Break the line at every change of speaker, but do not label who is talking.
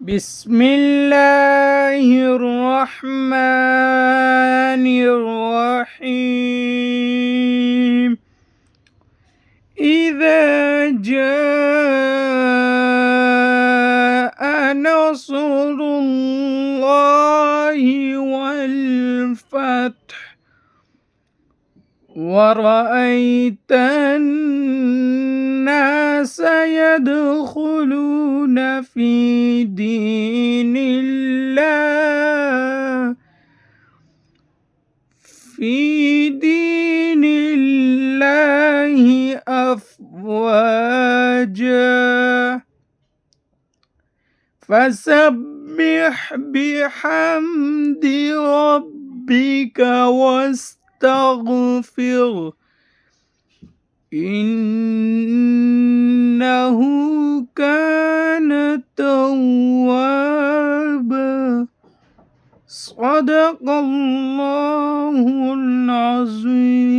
بسم الله الرحمن الرحيم. إذا جاء نصر الله والفتح ورأيت الناس يدخلون في دين الله أفواجا فسبح بحمد ربك واستغفر إنه كان توابا. صدق الله العظيم.